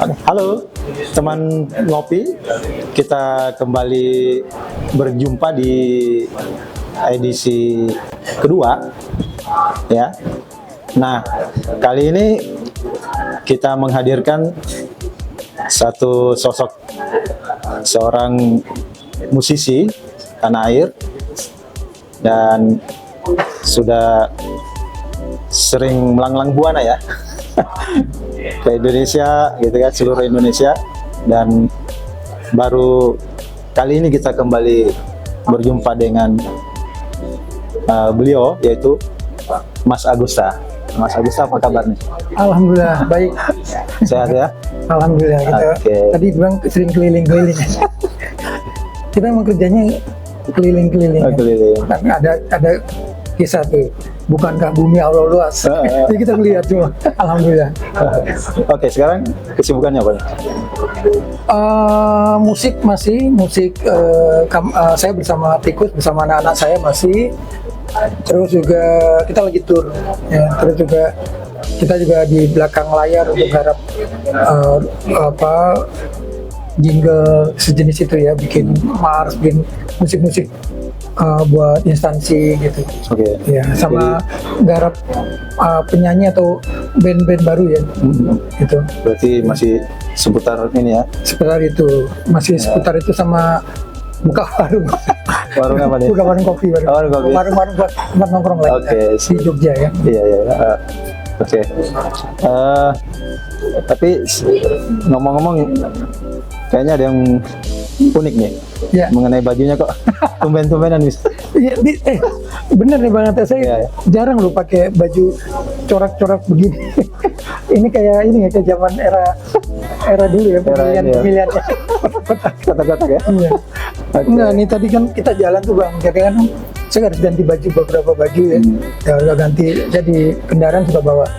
Halo teman ngopi, kita kembali berjumpa di edisi kedua ya. Nah, kali ini kita menghadirkan satu sosok seorang musisi tanah air dan sudah sering melanglang buana ya ke Indonesia gitu kan, seluruh Indonesia, dan baru kali ini kita kembali berjumpa dengan beliau, yaitu Mas Agusta. Mas Agusta, apa kabar nih? Alhamdulillah baik. Sehat ya? Alhamdulillah. Kita tadi bilang sering keliling-keliling. Kita emang kerjanya keliling-keliling. Keliling. Tapi ada kisah tuh. Bukankah bumi Allah luas? Jadi kita melihat cuma. Alhamdulillah. Oke, sekarang kesibukannya apa nih? Musik masih, saya bersama Tikus, bersama anak-anak saya masih. Terus juga kita lagi tour, ya. Terus juga kita juga di belakang layar untuk garap jingle sejenis itu ya, bikin Mars, bikin musik-musik buat instansi gitu. Oke. Ya, sama garap penyanyi atau band-band baru ya. Gitu. Berarti masih seputar ini ya? Seputar itu, masih seputar itu, sama buka warung. Warung apa nih? Buka warung kopi. Warung kopi. Warung buat tempat nongkrong lagi. Oke. Di Jogja ya. Iya. Oke. Tapi ngomong-ngomong, kayaknya ada yang unik nih Ya. mengenai bajunya kok. Tumben-tumbenan bisa. Iya, bener nih Bang Atta, saya jarang loh pakai baju corak-corak begini. Ini kayak zaman era dulu ya, pemilihannya. Kotak-kotak ya? Iya. Okay. Enggak, nih tadi kan kita jalan tuh Bang, jadi kan saya harus ganti baju, beberapa baju ya. Ya udah ganti, jadi kendaraan sudah bawa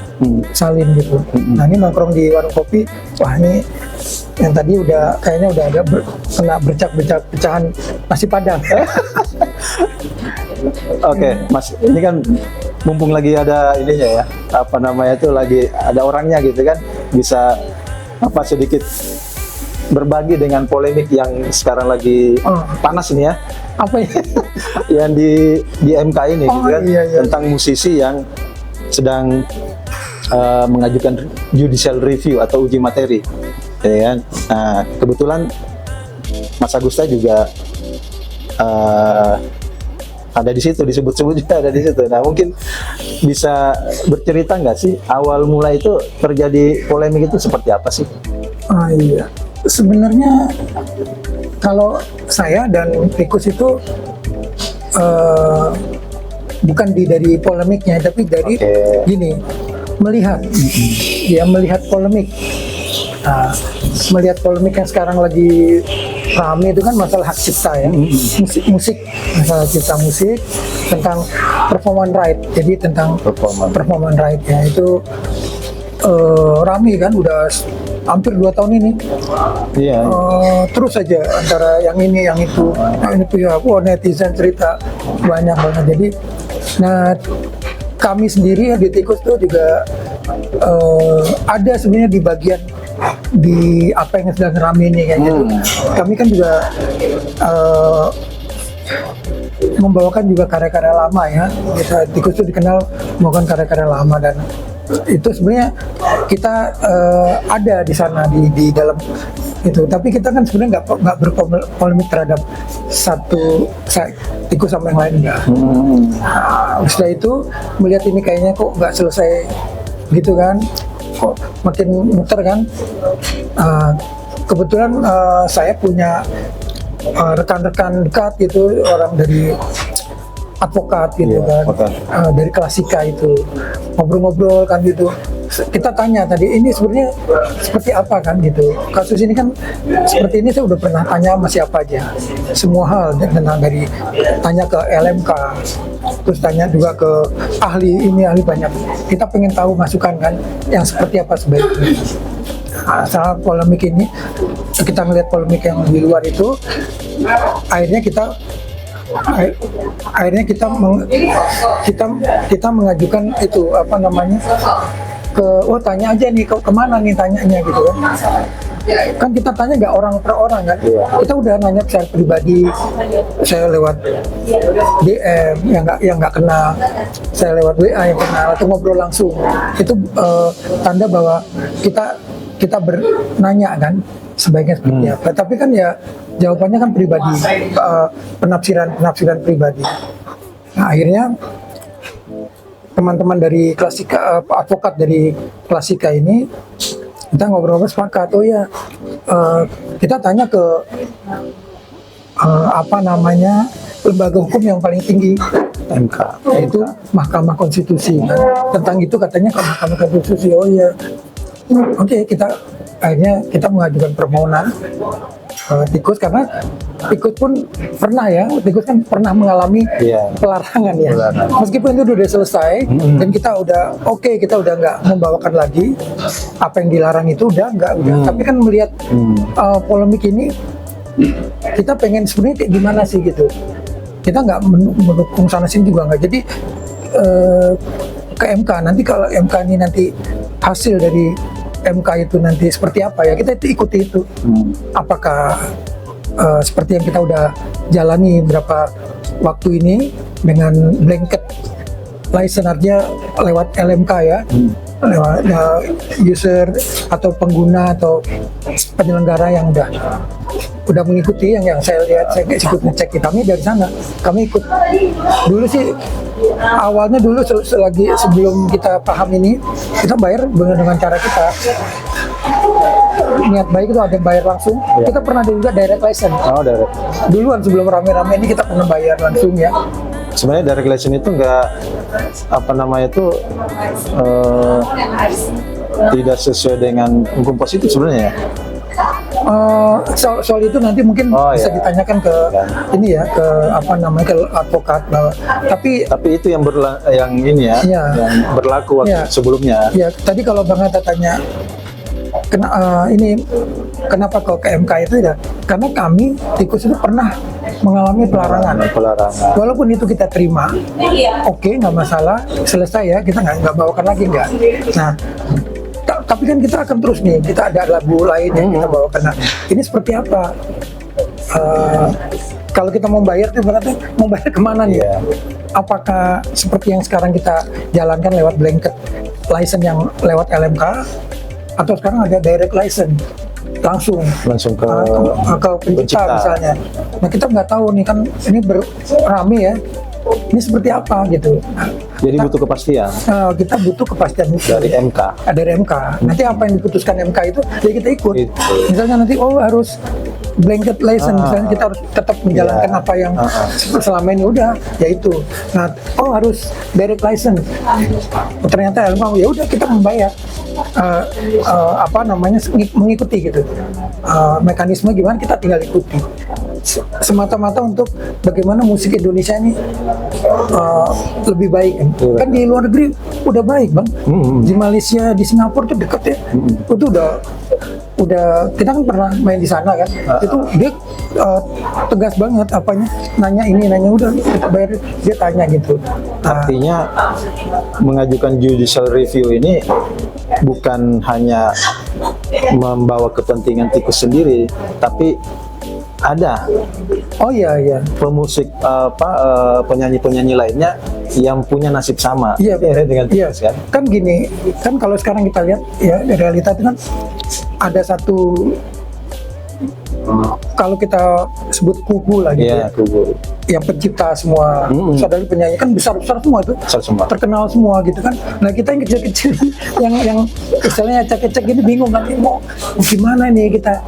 salin gitu. Nah ini nongkrong di warung kopi, wah ini yang tadi kayaknya udah ada kena bercak-bercak pecahan nasi padang. Oke, Mas, ini kan mumpung lagi ada ininya ya, apa namanya itu, lagi ada orangnya gitu kan, bisa sedikit berbagi dengan polemik yang sekarang lagi panas ini ya. Apa ya? Yang di MK ini gitu kan, iya. tentang musisi yang sedang mengajukan judicial review atau uji materi, ya kan? Nah, kebetulan Mas Agusta juga ada di situ, disebut-sebut juga ada di situ. Nah, mungkin bisa bercerita nggak sih awal mula itu terjadi polemik itu seperti apa sih? Iya, sebenarnya kalau saya dan Tikus itu bukan dari polemiknya, tapi dari gini, melihat polemik. Nah, melihat polemik yang sekarang lagi rame itu kan masalah hak cipta ya, musik, masalah cipta musik, tentang performance right. Jadi tentang performance right ya, itu rame kan, udah hampir 2 tahun ini. Iya. Terus saja antara yang ini yang itu, ya, netizen cerita banyak banget. Jadi, nah kami sendiri ya di Tikus tuh juga ada sebenarnya di bagian di apa yang sedang rame ini kayak gitu. Kami kan juga membawakan juga karya-karya lama ya. Tikus itu dikenal membawakan karya-karya lama, dan itu sebenarnya kita ada di sana di dalam itu. Tapi kita kan sebenarnya nggak berpolemik terhadap satu Tikus sama yang lain enggak. Setelah itu melihat ini kayaknya kok nggak selesai gitu kan, kok makin muter kan. Kebetulan saya punya rekan-rekan dekat gitu, orang dari advokat gitu kan, dari Klasika itu, ngobrol-ngobrol kan gitu. Kita tanya tadi, ini sebenarnya seperti apa kan gitu. Kasus ini kan seperti ini saya udah pernah tanya sama siapa aja, semua hal tentang, dari tanya ke LMK, terus tanya juga ke ahli ini, ahli banyak. Kita pengen tahu masukan kan, yang seperti apa sebaiknya. Salah polemik ini, kita ngelihat polemik yang di luar itu, akhirnya kita mengajukan itu oh tanya aja nih kemana nih tanyanya gitu kan. Kan kita tanya nggak orang per orang kan, kita udah nanya secara pribadi, saya lewat DM yang nggak kenal, saya lewat WA yang kenal, atau ngobrol langsung. Itu tanda bahwa kita bernanya kan sebaiknya seperti apa. Tapi kan ya jawabannya kan pribadi, penafsiran pribadi. Nah, akhirnya teman-teman dari Klasika, advokat dari Klasika ini, kita ngobrol-ngobrol sepakat, oh ya kita tanya ke lembaga hukum yang paling tinggi, MK, yaitu Mahkamah Konstitusi. Tentang itu katanya ke Mahkamah Konstitusi. Oh ya, oke, akhirnya kita mengajukan permohonan tikus, karena tikus pun pernah tikus kan pernah mengalami pelarangan ya. Meskipun itu udah selesai dan kita udah nggak membawakan lagi apa yang dilarang itu udah. Tapi kan melihat polemik ini, kita pengen sebenarnya kayak gimana sih gitu. Kita nggak mendukung sana sini juga nggak. Jadi ke MK, nanti kalau MK ini nanti hasil dari MK itu nanti seperti apa ya, kita ikuti itu. Apakah seperti yang kita udah jalani berapa waktu ini dengan blanket license, artinya lewat LMK ya, lewat user atau pengguna atau penyelenggara yang udah mengikuti yang saya lihat, saya ikut ngecek, kami dari sana, kami ikut. Dulu sih awalnya selagi sebelum kita paham ini, kita bayar dengan cara kita niat baik, itu ada yang bayar langsung. Kita pernah juga direct license. Direct. Duluan sebelum rame-rame ini kita pernah bayar langsung ya. Sebenarnya direct license itu nggak tidak sesuai dengan hukum positif sebenarnya ya. Soal itu nanti mungkin bisa ditanyakan ke ini ya, ke ke advokat. Tapi itu yang yang berlaku waktu sebelumnya. Ya, tadi kalau Bang Hatta tanya kenapa kok ke MK itu ya, karena kami tikus itu pernah mengalami pelarangan. Walaupun itu kita terima, oke, nggak masalah, selesai ya, kita nggak bawakan lagi nggak. Nah, tapi kan kita akan terus nih, kita ada lagu lain yang kita bawakan. Nah, ini seperti apa? Kalau kita mau bayar tuh berarti mau bayar kemana nih? Apakah seperti yang sekarang kita jalankan lewat blanket license yang lewat LMK, atau sekarang ada direct license langsung ke pencipta misalnya. Nah, kita nggak tahu nih, kan ini rame ya, ini seperti apa gitu. Jadi butuh kepastian. Kita butuh kepastian dari MK. Dari MK. Nanti apa yang diputuskan MK itu, jadi kita ikut. Misalnya nanti harus blanket license, misalnya kita harus tetap menjalankan apa yang selama ini udah, yaitu. Nah, harus direct license. Ternyata MK, ya udah kita membayar. Mengikuti gitu. Mekanisme gimana kita tinggal ikuti. Semata-mata untuk bagaimana musik Indonesia ini lebih baik kan. Kan di luar negeri udah baik Bang. Di Malaysia, di Singapura tuh deket ya. Itu udah kita kan pernah main di sana kan. Itu dia tegas banget apanya, nanya udah kita bayar, dia tanya gitu. Artinya mengajukan judicial review ini bukan hanya membawa kepentingan tikus sendiri, tapi ada pemusik penyanyi-penyanyi lainnya yang punya nasib sama dengan tikus kan. Kan gini, kan kalau sekarang kita lihat ya, realita itu kan ada satu, kalau kita sebut kubu lah gitu kubu yang pencipta semua, saudara penyanyi kan besar-besar semua itu, terkenal semua gitu kan. Nah, kita yang kecil-kecil yang istilahnya cek-cek gini bingung kan, mau gimana nih kita.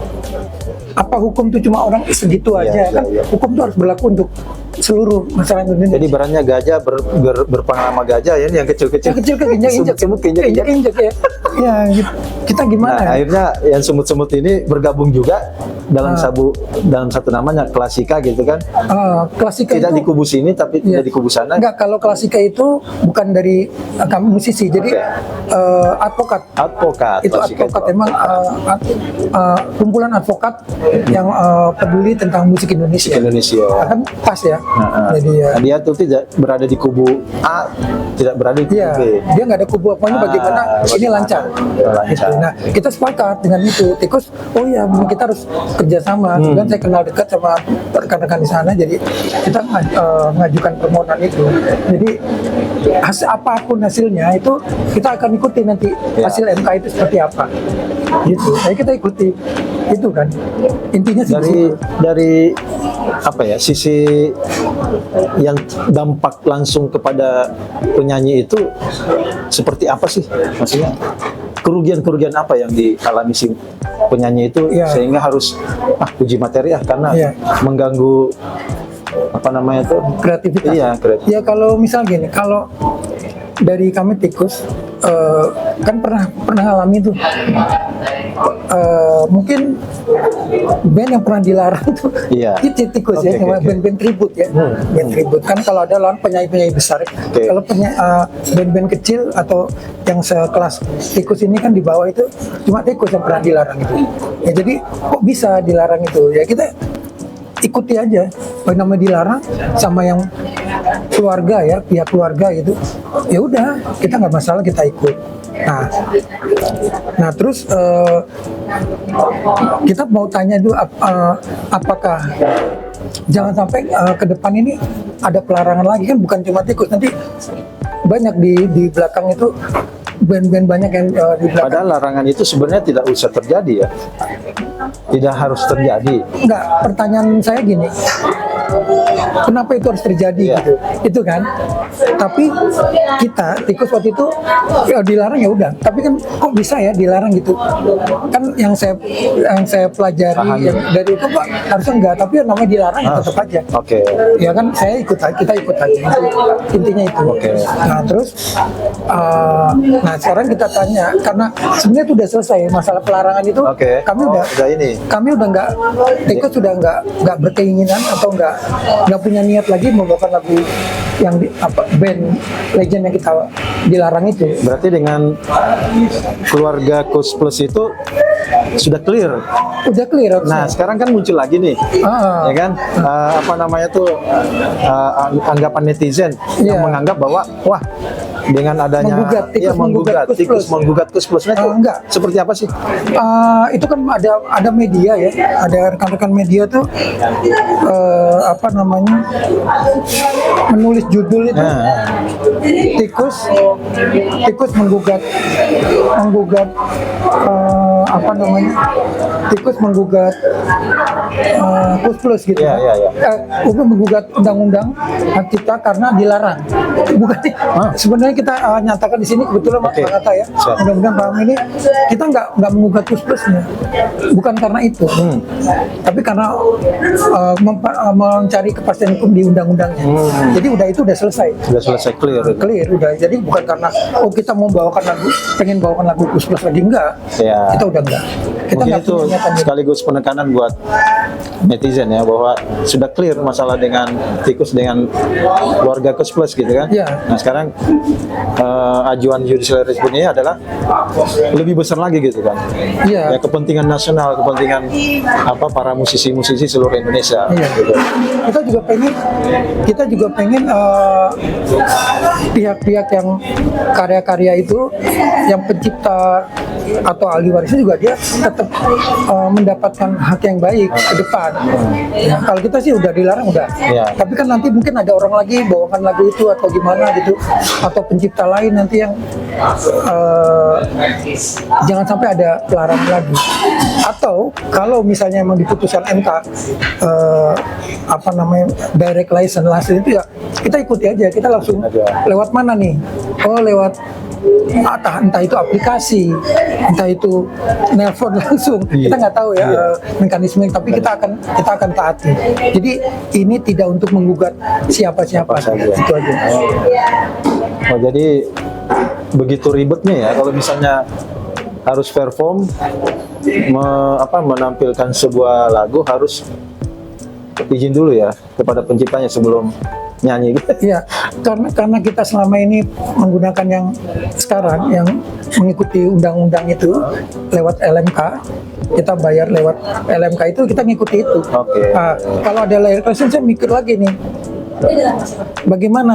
Apa hukum itu cuma orang segitu aja kan? Hukum itu harus berlaku untuk seluruh masyarakat Indonesia. Jadi barannya gajah berpengalaman gajah ya, yang kecil-kecil. Injek ya. Ya, kita gimana? Nah, akhirnya yang semut-semut ini bergabung juga dalam satu namanya Klasika gitu kan. Klasika tidak itu, di kubu sini tapi tidak di kubu sana. Enggak, kalau Klasika itu bukan dari kami musisi, jadi advokat. Itu advokat emang kumpulan advokat yang peduli tentang musik Indonesia. Kan pas ya. Jadi dia tuh tidak berada di kubu A tidak berada di kubu Iya, B. dia nggak ada kubu pokoknya bagaimana ini lancar. Lancar. Gitu. Nah, kita sepakat dengan itu. Tikus, oh ya, kita harus kerjasama. Kemudian saya kenal dekat sama rekan-rekan di sana, jadi kita mengajukan permohonan itu. Jadi apapun hasilnya itu kita akan ikuti nanti hasil MK itu seperti apa. Gitu. Jadi kita ikuti itu kan. Intinya sih dari apa ya, sisi yang dampak langsung kepada penyanyi itu seperti apa sih, maksudnya kerugian apa yang dialami si penyanyi itu sehingga harus uji materi karena mengganggu apa namanya itu kreativitas. Iya, kreativitas. Ya kalau misal gini, kalau dari kami Tikus kan pernah alami tuh mungkin band yang pernah dilarang tuh itu Tikus ya, band-band tribut ya, band tribut kan kalau ada lawan penyanyi besar, kalau band-band kecil atau yang sekelas Tikus ini kan di bawah itu cuma Tikus yang pernah dilarang itu ya. Jadi kok bisa dilarang itu ya, kita ikuti aja apa namanya dilarang sama yang keluarga ya, pihak keluarga gitu, ya udah kita nggak masalah, kita ikut. Nah terus kita mau tanya dulu apakah jangan sampai ke depan ini ada pelarangan lagi, kan bukan cuma Tikus, nanti banyak di belakang itu band-band banyak yang di belakang. Padahal larangan itu sebenarnya tidak usah terjadi ya, tidak harus terjadi. Enggak, pertanyaan saya gini, kenapa itu harus terjadi gitu? Itu kan. Tapi kita Tikus waktu itu ya dilarang ya udah. Tapi kan kok bisa ya dilarang gitu? Kan yang saya pelajari yang dari itu Pak harusnya enggak, tapi yang namanya dilarang ya tetap aja. Ya kan saya kita ikut aja. Intinya itu. Nah, terus nah sekarang kita tanya, karena sebenarnya itu udah selesai masalah pelarangan itu. Kami udah nggak, Tikus sudah nggak berkeinginan atau nggak punya niat lagi membawakan lagu yang band legend yang kita dilarang itu. Berarti dengan keluarga Kus Plus itu sudah clear. Udah clear. Nah sekarang kan muncul lagi nih, ya kan? Apa namanya tuh anggapan netizen yang menganggap bahwa wah dengan adanya Tikus menggugat Kus Plusnya itu enggak. Seperti apa sih? Itu kan ada media ya, ada rekan-rekan media tuh apa namanya menulis judul itu Tikus menggugat apa namanya, Tikus menggugat Kus Plus gitu. Menggugat undang-undang hak cipta karena dilarang. Bukan sebenarnya kita nyatakan di sini kebetulan Pak kata ya, mudah-mudahan paham ini, kita nggak menggugat Kus Plusnya, bukan karena itu, tapi karena mencari kepastian hukum di undang-undangnya. Jadi udah selesai. Sudah selesai Clear udah. Jadi bukan karena kita mau pengen bawakan lagu Kus Plus lagi, enggak. Kita udah enggak. Kita mungkin itu sekaligus penekanan buat netizen ya, bahwa sudah clear masalah dengan Tikus dengan keluarga Kus Plus gitu kan. Nah sekarang ajuan judicial review ini adalah lebih besar lagi gitu kan. Ya kepentingan nasional, kepentingan para musisi-musisi seluruh Indonesia. Gitu. Kita juga pengen pihak-pihak yang karya-karya itu, yang pencipta atau ahli warisnya juga dia tetap mendapatkan hak yang baik ke depan. Ya, kalau kita sih udah dilarang udah. Tapi kan nanti mungkin ada orang lagi bawakan lagu itu atau gimana gitu, atau pencipta lain nanti yang jangan sampai ada pelarangan lagi. Atau kalau misalnya memang diputuskan MK apa namanya direct license itu ya kita ikuti aja, kita langsung lewat mana nih? Oh lewat entah itu aplikasi, entah itu nelpon langsung, kita nggak tahu ya mekanisme, tapi kita akan taati. Jadi ini tidak untuk menggugat siapa-siapa saja, itu aja. Oh jadi begitu ribetnya ya kalau misalnya harus perform, menampilkan sebuah lagu harus izin dulu ya kepada penciptanya sebelum nyanyi gitu. Iya, karena kita selama ini menggunakan yang sekarang yang mengikuti undang-undang itu lewat LMK, kita bayar lewat LMK itu, kita ngikuti itu. Nah, kalau ada license saya mikir lagi nih, bagaimana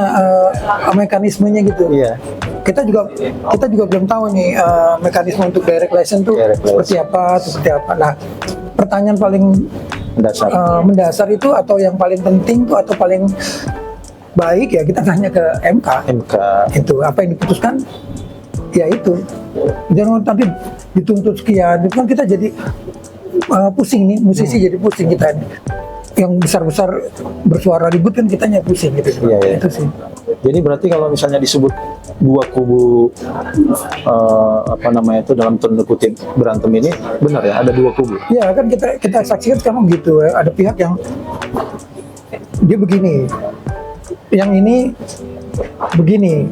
mekanismenya gitu. Iya. Kita juga belum tahu nih mekanisme untuk direct license tuh Direct seperti apa. Nah, pertanyaan paling Dasar. mendasar itu atau yang paling penting tuh atau paling baik ya kita tanya ke MK. MK. Itu apa yang diputuskan? Ya itu. Jangan nanti dituntut sekian. Itu kan kita jadi pusing nih, musisi jadi pusing kita nih. Yang besar-besar bersuara ribut kan kitanya pusing gitu. Iya, iya. Itu sih. Jadi berarti kalau misalnya disebut dua kubu apa namanya itu dalam tanda kutip berantem ini benar ya, ada dua kubu. Ya kan kita saksikan sekarang gitu ya. Ada pihak yang dia begini, yang ini begini.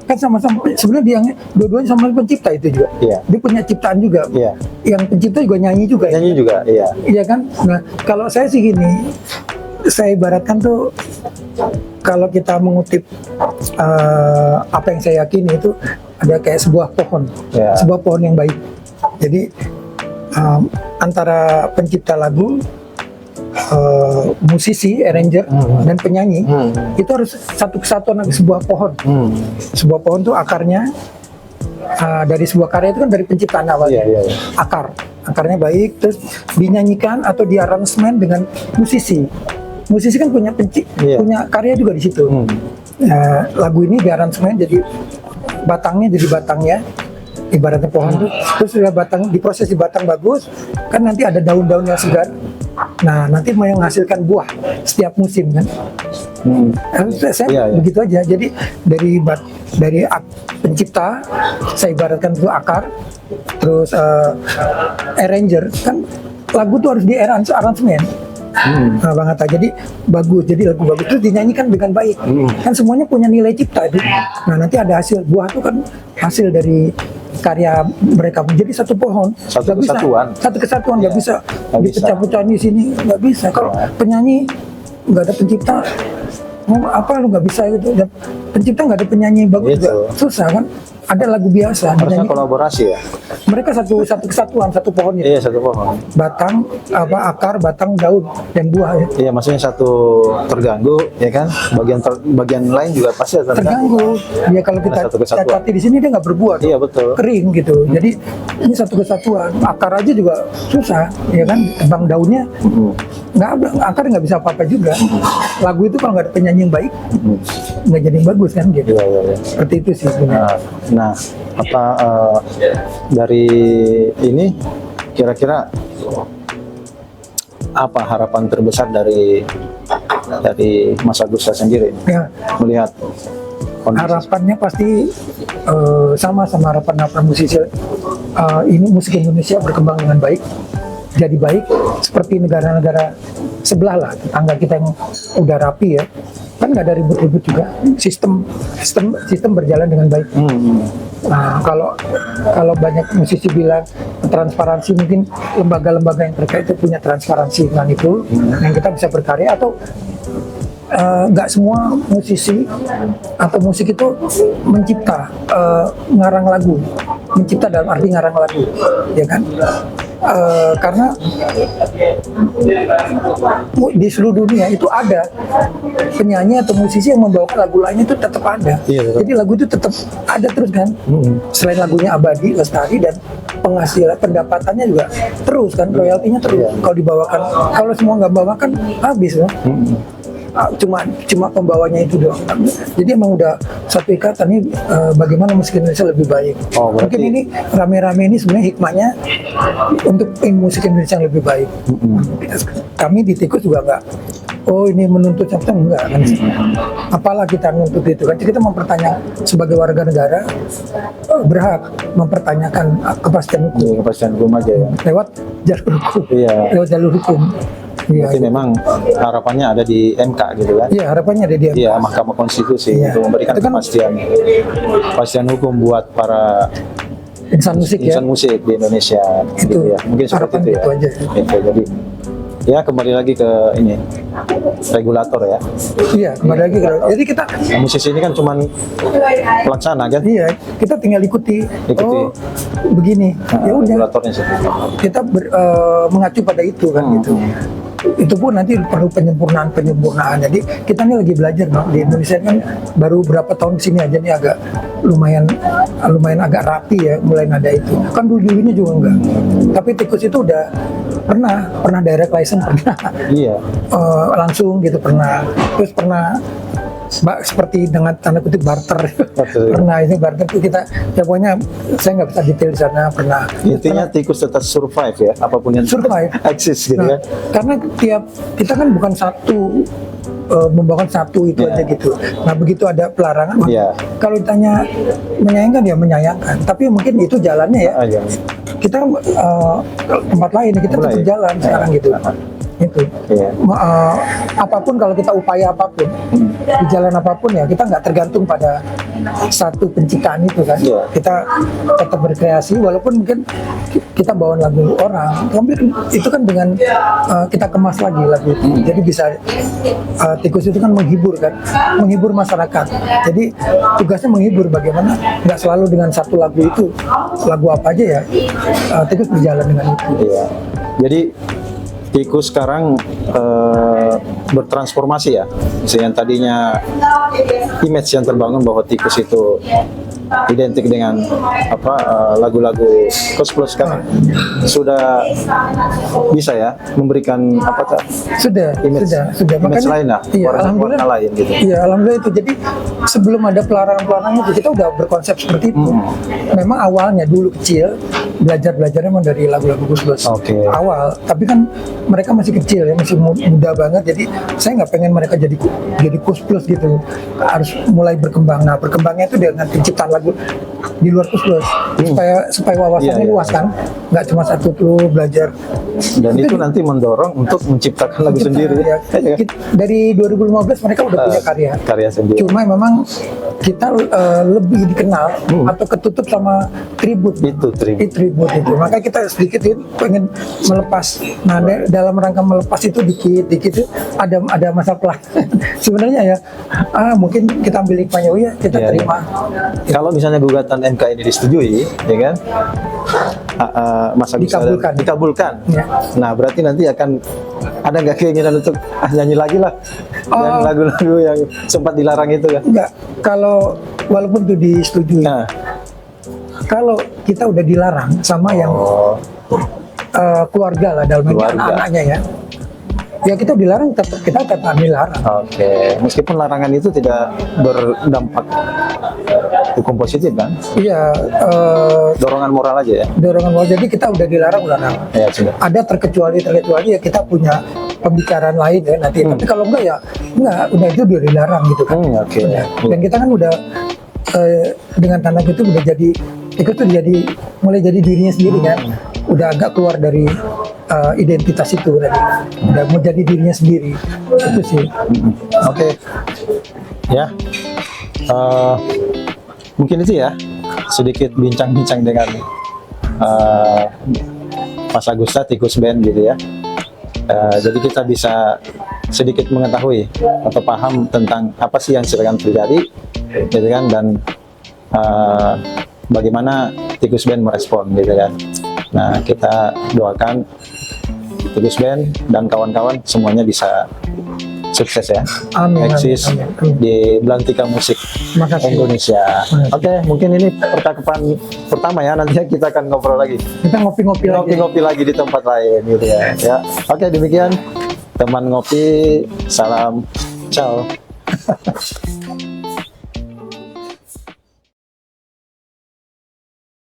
Kan sama-sama sebenarnya dia dua-duanya sama pencipta itu juga. Iya. Dia punya ciptaan juga. Iya. Yang pencipta juga nyanyi juga. Nyanyi juga, iya. Iya kan? Nah, kalau saya sih gini, saya ibaratkan tuh kalau kita mengutip apa yang saya yakini itu ada kayak sebuah pohon, Ya. sebuah pohon yang baik. Jadi antara pencipta lagu, musisi, arranger, dan penyanyi itu harus satu kesatuan sebuah pohon. Sebuah pohon tuh akarnya dari sebuah karya itu kan dari penciptaan awalnya. Iya, iya, iya. Akarnya baik, terus dinyanyikan atau diaransemen dengan musisi. Musisi kan punya Iya. punya karya juga di situ. Lagu ini diaransemen jadi batangnya ibaratnya pohon tuh, terus sudah batang diproses di batang bagus, kan nanti ada daun-daun yang segar. Nah, nanti mau menghasilkan buah setiap musim kan. Saya Iya, iya. begitu aja. Jadi dari pencipta, saya ibaratkan itu akar, terus arranger kan lagu tuh harus di aransemen. Nah, Bang Hatta, jadi bagus, jadi lagu bagus itu dinyanyikan dengan baik. Kan semuanya punya nilai cipta itu. Nah, nanti ada hasil buah itu kan hasil dari karya mereka. Jadi satu pohon, Satu nggak kesatuan. satu kesatuan nggak bisa Nggak bisa. dipecah-pecahin di sini, nggak bisa. Kalau penyanyi nggak ada pencipta, mau apa lu nggak bisa gitu. Dan pencipta nggak ada penyanyi bagus Gitu. juga susah kan. Ada lagu biasa Harusnya dinyanyikan. kolaborasi ya. Mereka satu kesatuan, satu pohon itu. Iya, satu pohon. Batang, akar, batang, daun, dan buah ya. Iya, maksudnya satu terganggu, ya kan? Bagian lain juga pasti ada Terganggu. Ya kalau kita Satu kesatuan. cacati di sini dia nggak berbuah. Iya, betul. Kering gitu. Jadi ini satu kesatuan. Akar aja juga susah, ya kan? Tebang daunnya nggak ada, akar nggak bisa apa-apa juga. Lagu itu kalau nggak ada penyanyi yang baik, nggak jadi yang bagus kan gitu. Iya, iya, iya. Seperti itu sih sebenarnya. Nah, apa dari ini kira-kira apa harapan terbesar dari Mas Agusta sendiri Ya, melihat kondisi? harapannya pasti sama harapan musisi ini musik Indonesia berkembang dengan baik, jadi baik seperti negara-negara sebelah lah, tetangga kita yang udah rapi ya, kan nggak ada ribut-ribut juga, sistem berjalan dengan baik. Nah, kalau banyak musisi bilang transparansi, mungkin lembaga-lembaga yang terkait itu punya transparansi dengan itu, yang kita bisa berkarya. Atau nggak semua musisi atau musik itu mencipta, ngarang lagu, mencipta dalam arti ngarang lagu, ya kan? Karena di seluruh dunia itu ada penyanyi atau musisi yang membawakan lagu lainnya itu tetap ada. Iya, betul. Jadi lagu itu tetap ada terus kan. Selain lagunya abadi, lestari, dan penghasilan pendapatannya juga terus kan, royaltinya terus. Kalau dibawakan, kalau semua nggak bawakan habis loh. Cuma pembawanya itu doang. Jadi emang udah satu ikatan nih, bagaimana musik Indonesia lebih baik. Oh, berarti- Mungkin ini rame-rame ini sebenarnya hikmahnya untuk musik Indonesia yang lebih baik. Kami di Tikus juga enggak, oh ini menuntut siapa, enggak kan. Apalah kita menuntut itu kan, kita mempertanyakan sebagai warga negara, berhak mempertanyakan kepastian hukum Iya, kepastian hukum aja ya. lewat jalur hukum. Iya. Lewat jalur hukum. Iya, Berarti memang harapannya ada di MK gitu kan? iya, harapannya ada dia. Iya, Mahkamah Konstitusi Iya. untuk memberikan Itu kan- kepastian hukum buat para Insan musik ya. insan musik di Indonesia Itu gitu ya. Mungkin seperti harapan itu ya. gitu aja. Gitu, jadi ya kembali lagi ke ini regulator ya. Iya, kembali lagi kalau jadi kita Nah, musisi ini kan cuman pelaksana kan? iya, kita tinggal ikuti. Ikuti. Oh, begini. Ya udah, Regulatornya sih. kita mengacu pada itu kan gitu. itu pun nanti perlu penyempurnaan. Jadi kita ini lagi belajar, Bang. Di Indonesia kan baru berapa tahun sini aja nih agak lumayan agak rapi ya, mulai ada itu. Kan dulunya juga enggak. Tapi tikus itu udah pernah direct license, pernah Iya. langsung gitu, pernah. Terus pernah seperti dengan tanda kutip barter. Pernah ini barter itu kita ya, pokoknya saya nggak bisa detail di sana. Pernah Intinya tikus tetap survive ya, apapun yang survive eksis gitu Nah, ya. karena kita kan bukan satu membangun satu itu Yeah. aja gitu. Nah begitu ada pelarangan, Yeah. kalau ditanya menyayangkan ya menyayangkan. Tapi mungkin itu jalannya ya. Iya. Kita tempat lain kita tetap Mulai. jalan sekarang gitu. Itu Iya. apapun, kalau kita upaya apapun di jalan apapun ya, kita nggak tergantung pada satu penciptaan itu kan. Iya. Kita tetap berkreasi walaupun mungkin kita bawa lagu orang, tapi itu kan dengan kita kemas lagi lagu itu. Jadi bisa tikus itu kan menghibur masyarakat. Jadi tugasnya menghibur, bagaimana nggak selalu dengan satu lagu itu, lagu apa aja ya, tikus berjalan dengan itu. Iya. Jadi tikus sekarang bertransformasi ya. Yang tadinya image yang terbangun bahwa tikus itu identik dengan lagu-lagu Plus sekarang sudah bisa ya memberikan Sudah. image lain lah, Iya, warna alhamdulillah. lain gitu. Iya, alhamdulillah itu. Jadi sebelum ada pelarangan itu kita udah berkonsep seperti itu. Memang awalnya dulu kecil belajarnya memang dari lagu-lagu Gus. Oke. Awal, tapi kan mereka masih kecil ya, masih muda banget. Jadi saya nggak pengen mereka jadi Gus Plus gitu. Harus mulai berkembang. Nah, berkembangnya itu dengan penciptaan lagu di luar Gus supaya wawasannya Iya, iya. luas kan. Nggak cuma satu tuh belajar. Dan itu nanti mendorong untuk menciptakan lagu Kita, sendiri. ya, dari 2015 mereka udah punya Karya sendiri. Cuma memang kita lebih dikenal atau ketutup sama tribut. Itu Tribut itu. Makanya kita sedikit pengen melepas. Nah, dalam rangka melepas itu dikit itu ada masalah pelan. Sebenarnya ya mungkin kita ambil hikmahnya, ya kita Iya, terima. Kalau misalnya gugatan MK ini disetujui, ya kan, Mas Agus dikabulkan. Ya. Nah, berarti nanti akan ada nggak keinginan untuk nyanyi lagi lah, yang lagu-lagu yang sempat dilarang itu kan? Enggak, kalau walaupun itu disetujui, Nah, kalau kita udah dilarang sama yang keluarga lah, dalam ini Keluarga. anak-anaknya ya kita dilarang, tetap kita akan dilarang. Oke, meskipun larangan itu tidak berdampak hukum positif kan? Iya, Dorongan moral aja ya? dorongan moral. Jadi kita udah dilarang. Ya sudah. Ada terkecuali ya kita punya pembicaraan lain ya nanti. Tapi kalau enggak ya enggak, udah itu udah dilarang gitu kan. Oke. Udah. Dan kita kan udah dengan tanda itu udah jadi, itu tuh mulai jadi dirinya sendiri kan. Udah agak keluar dari identitas itu tadi. Udah mau jadi dirinya sendiri. Itu sih. Oke. Ya. Mungkin itu ya, sedikit bincang-bincang dengan Mas Agusta Tikus Band gitu ya. Jadi kita bisa sedikit mengetahui atau paham tentang apa sih yang sedang terjadi, gitu kan, dan bagaimana Tikus Band merespon, gitu kan. Nah, kita doakan Tikus Band dan kawan-kawan semuanya bisa sukses ya, Amin, eksis amin, amin. di Belantika Musik Makasih. Indonesia. Makasih. Oke, mungkin ini percakapan pertama ya, nantinya kita akan ngobrol lagi, Kita ngopi-ngopi lagi. ngopi-ngopi lagi di tempat lain gitu ya. Ya, oke, demikian teman ngopi, salam, ciao.